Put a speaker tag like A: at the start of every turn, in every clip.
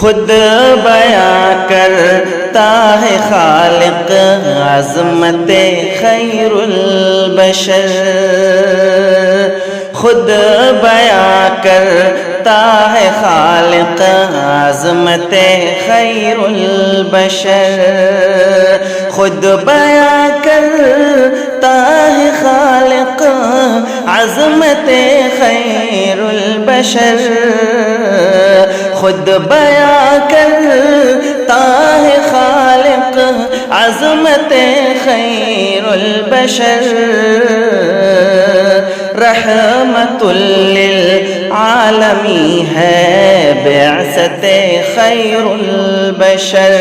A: خود بیاں کرتا ہے خالق عظمت خیر البشر، خود بیاں کرتا ہے خالق عظمت خیر البشر، خود بیاں کرتا ہے خالق عظمت خیر البشر، خود بیاں کرتا ہے خالق عظمت خیر البشر، رحمت للعالمین ہے بعثت خیر البشر،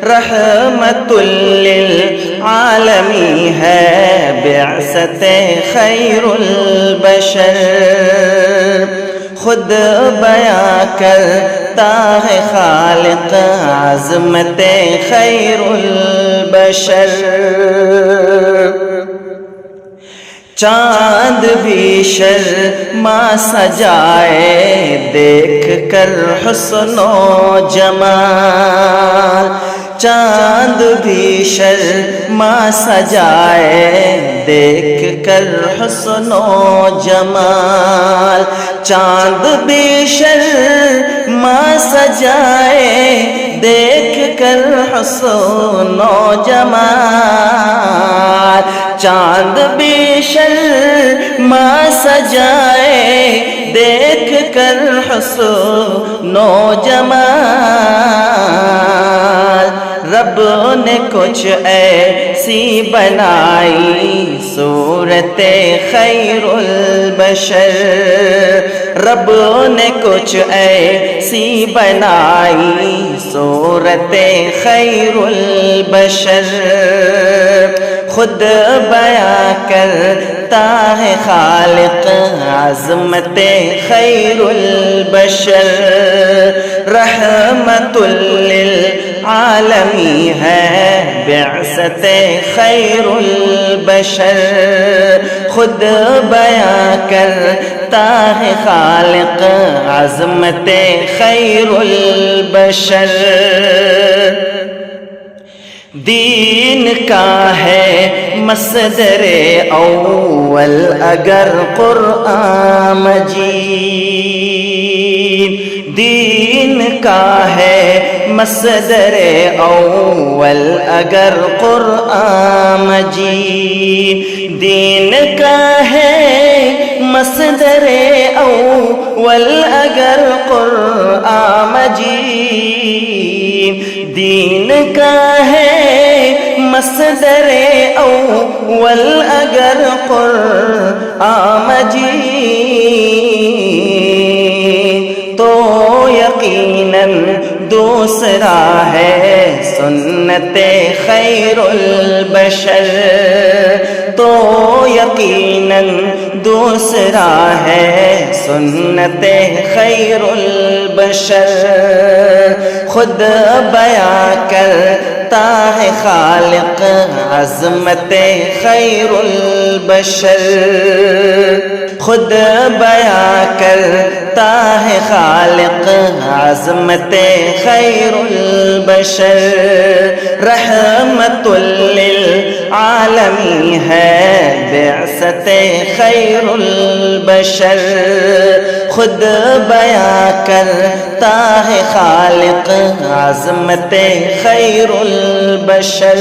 A: رحمت للعالمین ہے بعثت خیر البشر، خود بیاں کرتا ہے خالق عظمت خیر البشر، چاند بھی شرما سجائے دیکھ کر حسن و جمال، چاند بھی شرما سجائے دیکھ کر حسن و جمال، چاند بھی شرما سجائے دیکھ کر حسن و جمال، چاند بھی شرما سجائے دیکھ کر حسن و جمال، رب نے کچھ ایسی بنائی صورت خیر البشر، رب نے کچھ ایسی بنائی صورت خیر البشر، خود بیاں کرتا ہے خالق عظمت خیر البشر، رحمت للعالمین ہے بعثت خیر البشر، خود بیاں کرتا ہے خالق عظمت خیر البشر، دین کا ہے مصدر اول اگر قرآن مجید، دین کا ہے مصدر اول اگر قرآن مجید، دین کا ہے مصدر اول اگر قرآن مجید، دین کا ہے مصدر اول اگر قرآن مجید، تو یقیناً دوسرا ہے سنت خیر البشر، تو یقیناً دوسرا ہے سنت خیر البشر، خود بیاں کرتا ہے خالق عظمت خیر البشر، خود بیاں کرتا ہے خالق عظمت خیر البشر، رحمت للعالمین ہے بعثت خیر البشر، خود بیاں کرتا ہے خالق عظمت خیر البشر،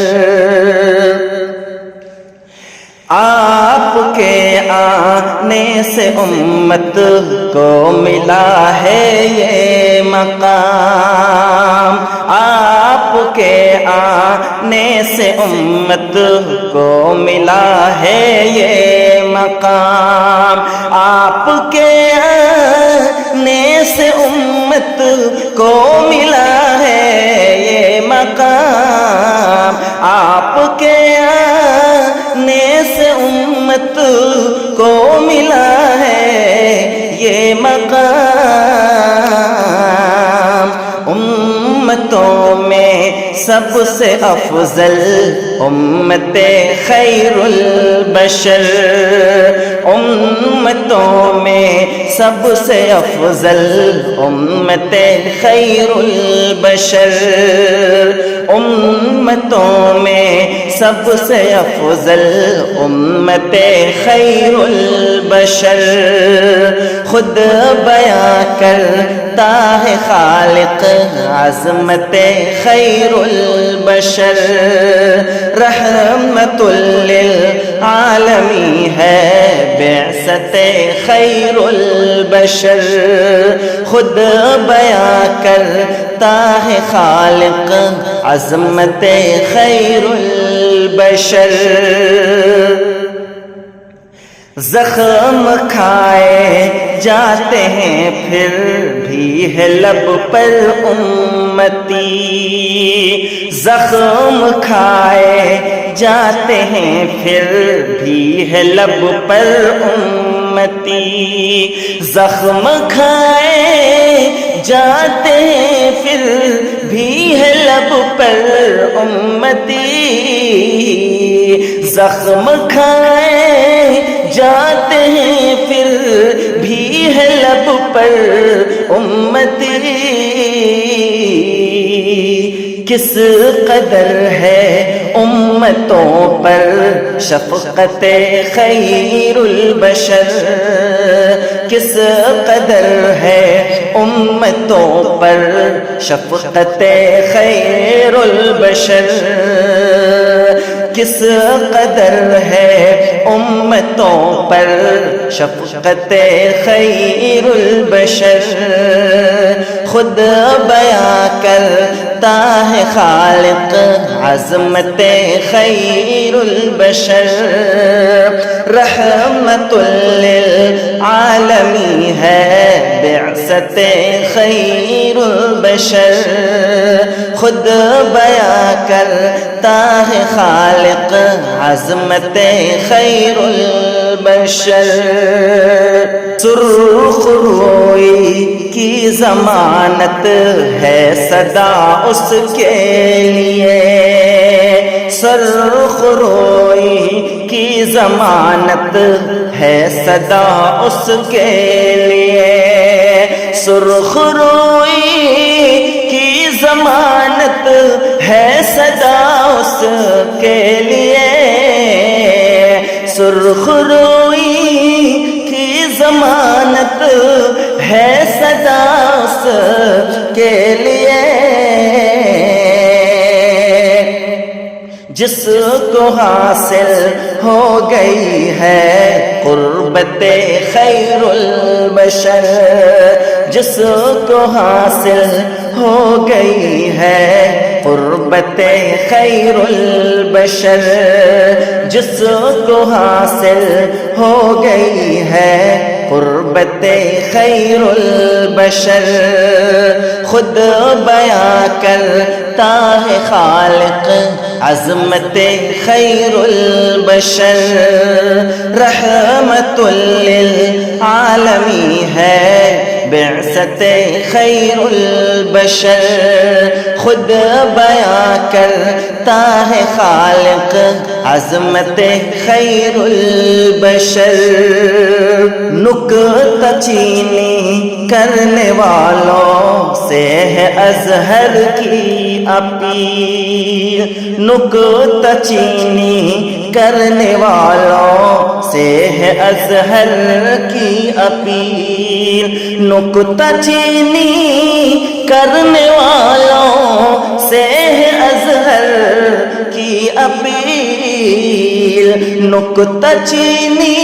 A: آپ کے آنے سے امت کو ملا ہے یہ مقام، آپ کے آنے سے امت کو ملا ہے یہ مقام، آپ کے آنے سے امت کو ملا ہے یہ مقام، آپ کے آنے سے امت کو ملا ہے یہ مقام، امتوں میں سب سے افضل امت خیر البشر، امتوں میں سب سے افضل امت خیر البشر، امتوں میں سب سے افضل امت خیر البشر، خود بیاں کرتا ہے خالق عظمت خیر البشر، رحمت للعالمین ہے بعثت خیر البشر، خود بیاں کرتا ہے خالق عظمت خیر البشر، زخم کھائے جاتے ہیں پھر بھی ہے لب پر امتی، زخم کھائے جاتے ہیں پھر بھی ہے لب پر امتی، زخم کھائے جاتے ہیں پھر بھی ہے لب پر امتی، زخم کھائے جاتے ہیں پھر بھی ہے لب پر امتی، کس قدر ہے امتوں پر شفقت خیر البشر، کس قدر ہے امتوں پر شفقت خیر البشر، کس قدر ہے امتوں پر شفقت خیر البشر، خود بیاں کرتا ہے خالق عظمت خیر البشر، رحمت للعالمین ہے بعثت خیر البشر، خود بیاں کرتا ہے خالق عظمت خیر البشر، سرخ روئی کی ضمانت ہے صدا اس کے لیے، سرخ روئی کی ضمانت ہے صدا اس کے لیے، سرخ روئی کی ضمانت ہے صدا اس کے لیے، سرخ روئی کی ضمانت ہے صدا اس کے لیے، جس کو حاصل ہو گئی ہے قربت خیر البشر، جس کو حاصل ہو گئی ہے قربت خیر البشر، جس کو حاصل ہو گئی ہے قربت خیر البشر، خود بیاں کرتا ہے خالق عظمت خیر البشر، رحمت للعالمین ہے بعثت خیر البشر، خود بیاں کرتا ہے خالق عظمت خیر البشر، نکتہ چینی کرنے والوں سے ہے ازہر کی اپیل، نکتہ چینی کرنے والوں سے ہے ازہر کی اپیل، نکتہ چینی کرنے والوں سے ہے ازہر کی اپیل، نکتہ چینی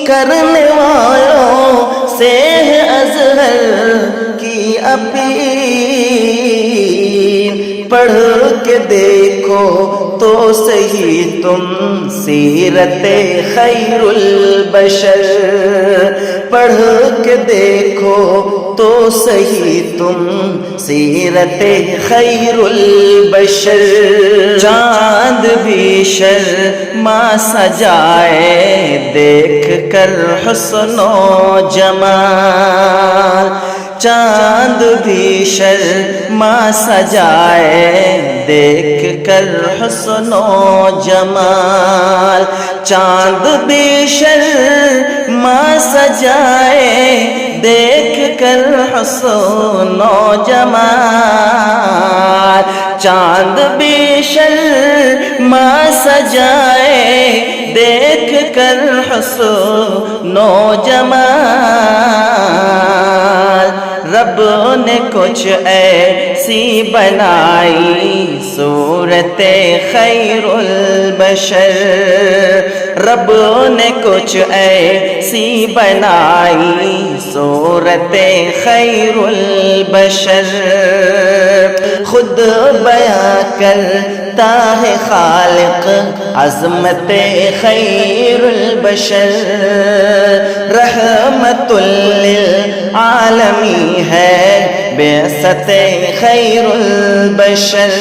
A: کرنے والوں سے ہے ازہر کی اپیل، پڑھ کے دیکھو تو صحیح تم سیرت خیر البشر، پڑھ کے دیکھو تو صحیح تم سیرت خیر البشر، چاند بھی شرما سجائے دیکھ کر حسن و جمال، چاند بھی شرما سجائے دیکھ کر حسن و جمال، چاند بھی شرما سجائے دیکھ کر حسن و جمال، چاند بھی شرما سجائے دیکھ کر حسن و جمال، رب نے کچھ ایسی بنائی صورت خیر البشر، رب نے کچھ ایسی بنائی صورت خیر البشر، خود بیاں کرتا ہے خالق عظمت خیر البشر، رحمت للعالمین ہے بعثت خیر البشر۔